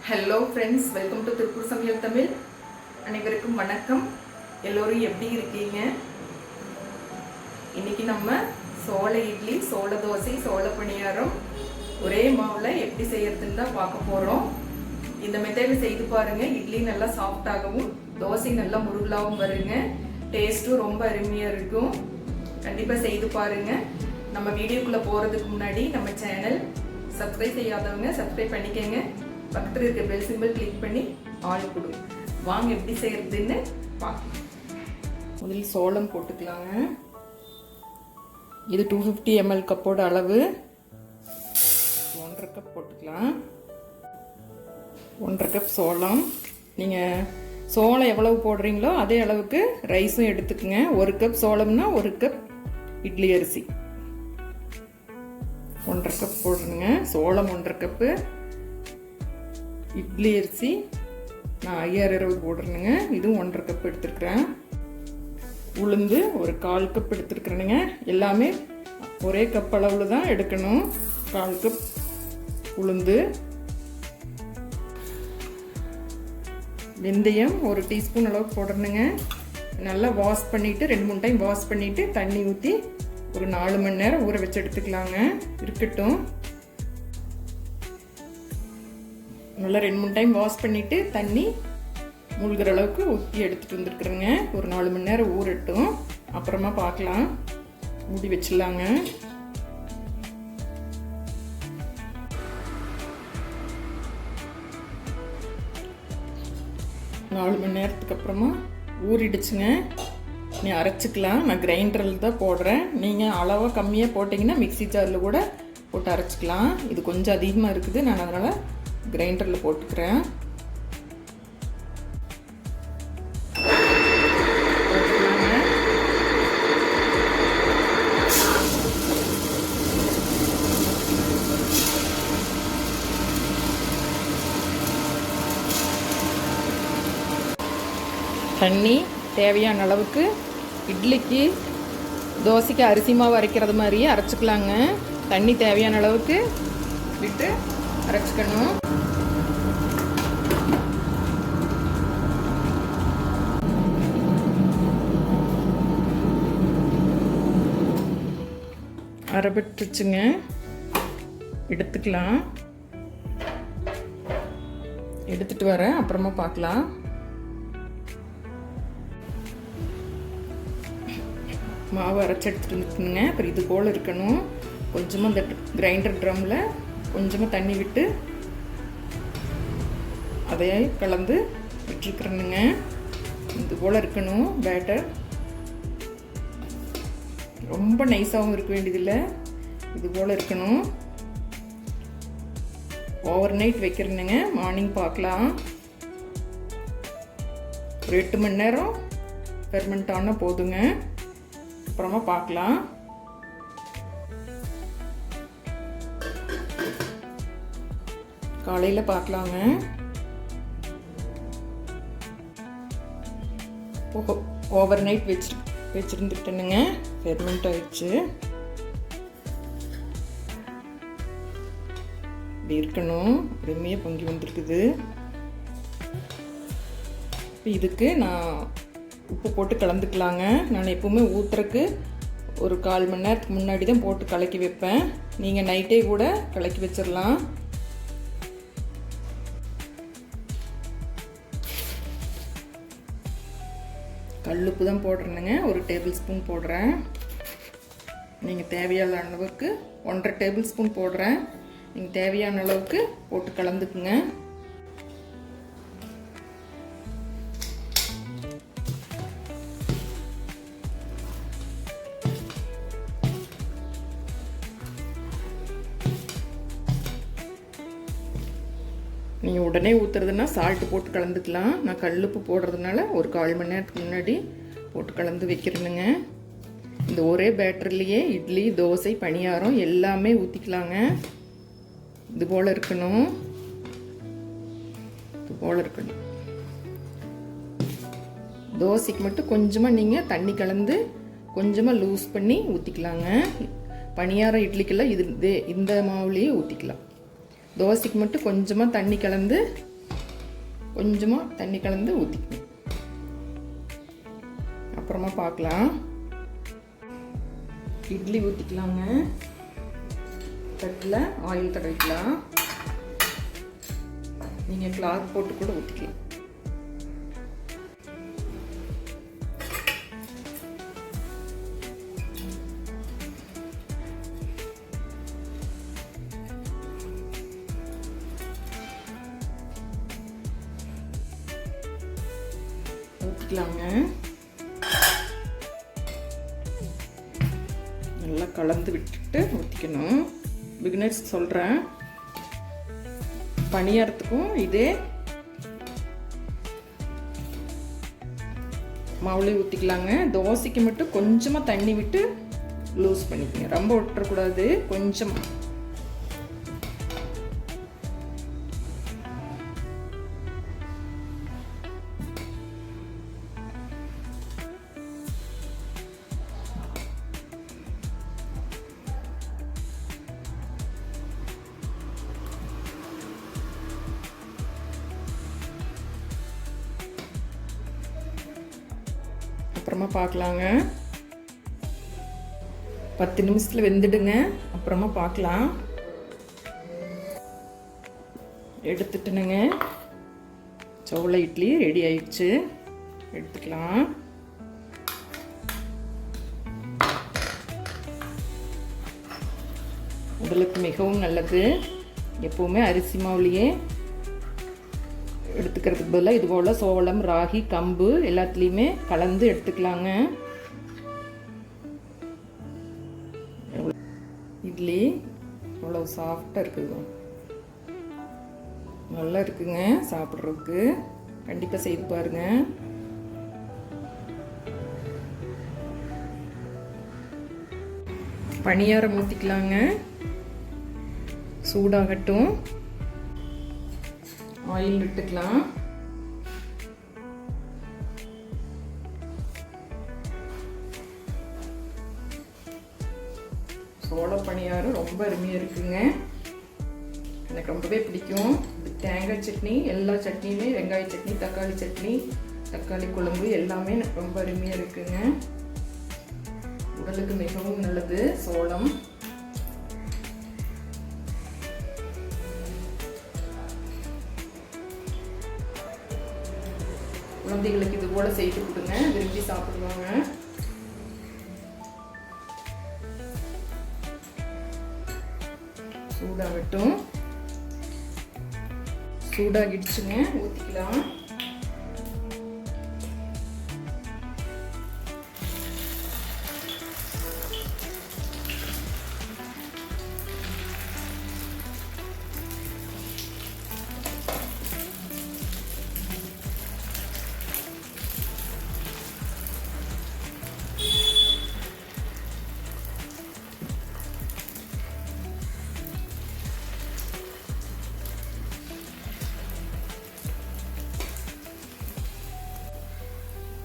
Hello friends, welcome to Tiruppur சமையல் தமிழ். அனைவருக்கும் வணக்கம். எல்லோரும் எப்படி இருக்கீங்க? இன்னைக்கு நம்ம சோள இட்லி, சோள தோசை, சோள பணியாரம் ஒரே மாவில் எப்படி செய்யறதுன்னு தான் பார்க்க போகிறோம். இந்த மெத்தடில் செய்து பாருங்க. இட்லி நல்லா சாஃப்டாகவும் தோசை நல்லா முருகலாகவும் வருங்க. டேஸ்ட்டும் ரொம்ப அருமையாக இருக்கும். கண்டிப்பாக செய்து பாருங்க. நம்ம வீடியோக்குள்ளே போகிறதுக்கு முன்னாடி நம்ம சேனல் சப்ஸ்கிரைப் செய்யாதவங்க சப்ஸ்கிரைப் பண்ணிக்கங்க. பக்கத்தில் இருக்க பெல் சிம்பிள் கிளிக் பண்ணி ஆல் கொடுங்க. வாங்க எப்படி செய்யறதுன்னு பார்க்கலாம். முதல்ல சோளம் போட்டுக்கலாங்க. இது 250 ml கப்போட அளவு. 1.5 கப் போட்டுக்கலாம். 1.5 கப் சோளம். நீங்கள் சோளம் எவ்வளவு போடுறீங்களோ அதே அளவுக்கு ரைஸும் எடுத்துக்கங்க. 1 கப் சோளம்னா 1 கப் இட்லி அரிசி. 1.5 கப் போடுறேங்க. சோளம் 1.5 கப்பு, இட்லி அரிசி நான் 5020 போடுறேனுங்க. இதுவும் 1.5 கப் எடுத்துருக்குறேன். உளுந்து ஒரு 1/4 கப் எடுத்துருக்குறேனுங்க. எல்லாமே ஒரே கப் அளவில் தான் எடுக்கணும். 1/4 கப் உளுந்து. வெந்தயம் ஒரு டீஸ்பூன் அளவு போடுறேனுங்க. நல்லா வாஷ் பண்ணிவிட்டு 2-3 டைம் வாஷ் பண்ணிவிட்டு தண்ணி ஊற்றி ஒரு 4 மணி நேரம் ஊற வச்சு எடுத்துக்கலாங்க. இருக்கட்டும். நல்லா 2-3 டைம் வாஷ் பண்ணிவிட்டு தண்ணி மூழ்கிற அளவுக்கு ஊற்றி எடுத்துகிட்டு வந்துருக்குறேங்க. ஒரு 4 மணி நேரம் ஊறட்டும். அப்புறமா பார்க்கலாம். மூடி வச்சிடலாங்க. நாலு மணி நேரத்துக்கு அப்புறமா ஊறிடுச்சுங்க. நீ அரைச்சிக்கலாம். நான் கிரைண்டரில் தான் போடுறேன். நீங்கள் அளவாக கம்மியாக போட்டிங்கன்னா மிக்ஸி ஜாரில் கூட போட்டு அரைச்சிக்கலாம். இது கொஞ்சம் அதிகமாக இருக்குது. நான் அதனால் கிரைண்டரில் போட்டுக்கிறேன். தண்ணி தேவையான அளவுக்கு இட்லிக்கு தோசைக்கு அரிசி மாவு அரைக்கிறது மாதிரியே அரைச்சிக்கலாங்க. தண்ணி தேவையான அளவுக்கு விட்டு அரைச்சிக்கணும். அரைபட்டுச்சுங்க. எடுத்துக்கலாம். எடுத்துட்டு வரேன். அப்புறமா பார்க்கலாம். மாவு அரைச்சி எடுத்துட்டு வந்துட்டுங்க. அப்புறம் இது போல் இருக்கணும். கொஞ்சமாக இந்த கிரைண்டர் ட்ரம்மில் கொஞ்சமாக தண்ணி விட்டு அதையே கலந்து விட்டுருக்குறேனுங்க. இது போல் இருக்கணும் பேட்டர். ரொம்ப நைஸாகவும் இருக்க வேண்டியதில்லை. இது போல் இருக்கணும். Over night வைக்கிறேனுங்க. மார்னிங் பார்க்கலாம். ஒரு 8 மணி நேரம் ஃபெர்மெண்ட் ஆனால் போதுங்க. அப்புறமா பார்க்கலாம். காலையில் பார்க்கலாங்க. Over night வச்சுருந்துட்டேனுங்க. ஃபெர்மெண்ட் ஆயிடுச்சு. இப்படி இருக்கணும். அருமையாக பொங்கி வந்துருக்குது. இப்போ இதுக்கு நான் உப்பு போட்டு கலந்துக்கலாங்க. நான் எப்போவுமே ஊற்றுறக்கு ஒரு 1/4 மணி நேரத்துக்கு முன்னாடி தான் போட்டு கலக்கி வைப்பேன். நீங்கள் நைட்டே கூட கலக்கி வச்சிடலாம். கல்லுப்பு தான் போடுறேனுங்க. ஒரு டேபிள் ஸ்பூன் போடுறேன். நீங்கள் தேவையான அளவுக்கு 1.5 டேபிள் ஸ்பூன் போடுறேன். நீங்கள் தேவையான அளவுக்கு போட்டு கலந்துக்குங்க. நீங்கள் உடனே ஊற்றுறதுன்னா சால்ட்டு போட்டு கலந்துக்கலாம். நான் கல்லுப்பு போடுறதுனால ஒரு 1/4 மணி நேரத்துக்கு முன்னாடி போட்டு கலந்து வைக்கிறேனுங்க. இந்த ஒரே பேட்டர்லேயே இட்லி, தோசை, பணியாரம் எல்லாமே ஊற்றிக்கலாங்க. இது போல் இருக்கணும். இது போல் இருக்கணும். தோசைக்கு மட்டும் கொஞ்சமாக நீங்கள் தண்ணி கலந்து கொஞ்சமாக லூஸ் பண்ணி ஊற்றிக்கலாங்க. பணியாரம் இட்லிக்கெல்லாம் இந்த மாவுலேயே ஊற்றிக்கலாம். தோசைக்கு மட்டும் கொஞ்சமாக தண்ணி கலந்து கொஞ்சமாக தண்ணி கலந்து ஊற்றிக்கணும். அப்புறமா பார்க்கலாம். இட்லி ஊற்றிக்கலாங்க. தட்டில் ஆயில் தடவிக்கலாம். நீங்கள் கிளாத் போட்டு கூட ஊற்றிக்கலாம். ஊற்றிக்கலாங்க. நல்லா கலந்து விட்டுட்டு ஊற்றிக்கணும். பிகினர்ஸ் சொல்கிறேன், பணியாரத்துக்கும் இதே மாவுளே ஊற்றிக்கலாங்க. தோசைக்கு மட்டும் கொஞ்சமாக தண்ணி விட்டு லூஸ் பண்ணிக்கங்க. ரொம்ப விட்டுறக்கூடாது, கொஞ்சமாக. அப்புறமா பார்க்கலாங்க. 10 நிமிஷத்தில் வெந்துடுங்க. அப்புறமா பார்க்கலாம். எடுத்துட்டுனுங்க. சோள இட்லி ரெடி ஆயிடுச்சு. எடுத்துக்கலாம். உடலுக்கு மிகவும் நல்லது. எப்பவுமே அரிசி மாவுலேயே எடுத்துக்கிறதுக்கு பதிலாக இது போல் சோளம், ராகி, கம்பு எல்லாத்துலேயுமே கலந்து எடுத்துக்கலாங்க. இட்லி அவ்வளோ சாஃப்டாக இருக்குது, நல்லா இருக்குங்க சாப்பிட்றதுக்கு. கண்டிப்பாக செய்து பாருங்க. பணியாரம் ஊற்றிக்கலாங்க. சூடாகட்டும். ஆயில் விட்டுக்கலாம். சோள பணியாரம் ரொம்ப அருமையாக இருக்குங்க. எனக்கு ரொம்பவே பிடிக்கும். தேங்காய் சட்னி, எல்லா சட்னியுமே, வெங்காய சட்னி, தக்காளி சட்னி, தக்காளி குழம்பு எல்லாமே எனக்கு ரொம்ப அருமையாக இருக்குங்க. உடலுக்கு மிகவும் நல்லது சோளம். குழந்தைகளுக்கு இது போல செய்து கொடுங்க, விரும்பி சாப்பிடுவாங்க. சூடாகட்டும். சூடாகிடுச்சுங்க. ஊற்றிக்கலாம்.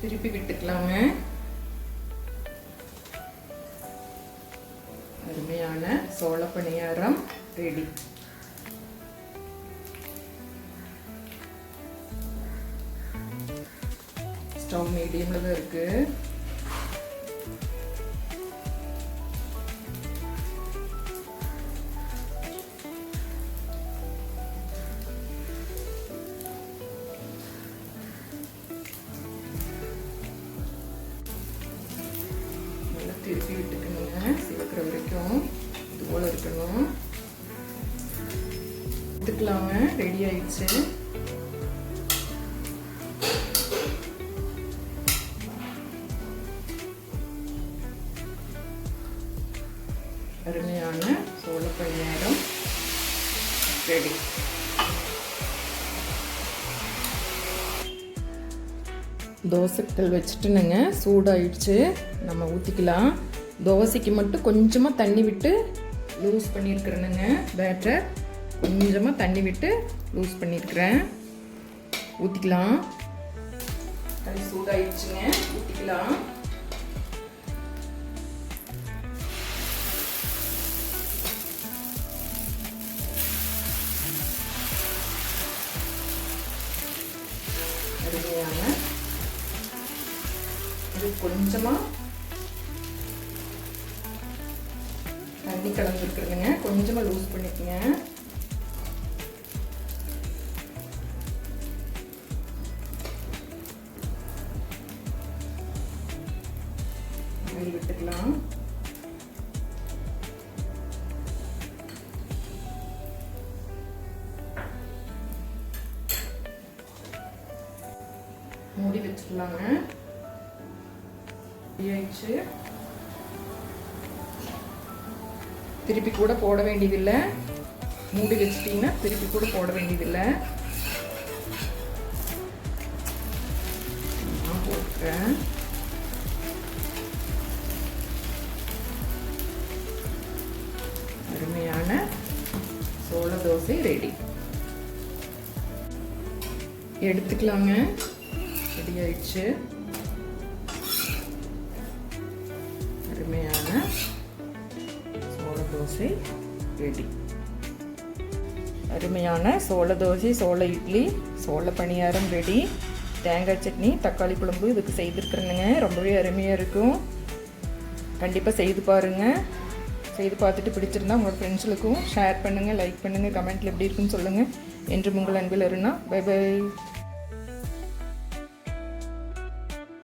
திருப்பி விட்டுக்கலாங்க. அருமையான சோள பணியாரம் ரெடி. ஸ்டவ் மீடியம்ல தான் இருக்கு. திருப்பி விட்டுக்கணுங்க. சிவக்கிற வரைக்கும் இது போல இருக்கணும். எடுத்துக்கலாங்க. ரெடி ஆயிடுச்சு. அருமையான சோள பணியாரம் ரெடி. தோசைக்கல் வச்சுட்டுனுங்க. சூடாயிடுச்சு. நம்ம ஊற்றிக்கலாம். தோசைக்கு மட்டும் கொஞ்சமாக தண்ணி விட்டு லூஸ் பண்ணியிருக்கிறேனுங்க. பேட்டர் கொஞ்சமாக தண்ணி விட்டு லூஸ் பண்ணியிருக்கிறேன். ஊற்றிக்கலாம். அது சூடாயிடுச்சுங்க. ஊற்றிக்கலாம். அருமையான இது கொஞ்சமாக தண்ணி கலந்துருக்குறதுங்க. கொஞ்சமாக லூஸ் பண்ணிக்கங்க. விட்டுக்கலாம். மூடி வச்சுக்கலாங்க. திருப்பி கூட போட வேண்டியதில்லை. மூடி வச்சிட்டீங்கன்னா திருப்பி கூட போட வேண்டியதில்லை. நான் போட்டுக்கிறேன். அருமையான சோள தோசை ரெடி. எடுத்துக்கலாங்க. ரெடி ஆயிடுச்சு. அருமையான சோள தோசை ரெடி. அருமையான சோள தோசை, சோள இட்லி, சோள பணியாரம் ரெடி. தேங்காய் சட்னி, தக்காளி குழம்பு இதுக்கு செய்திருக்கிறேனுங்க. ரொம்பவே அருமையாக இருக்கும். கண்டிப்பாக செய்து பாருங்கள். செய்து பார்த்துட்டு பிடிச்சிருந்தா உங்களோட ஃப்ரெண்ட்ஸுக்கும் ஷேர் பண்ணுங்கள், லைக் பண்ணுங்கள், கமெண்ட்டில் எப்படி இருக்குன்னு சொல்லுங்கள். என்று உங்கள் அன்பில் அருணா. By by.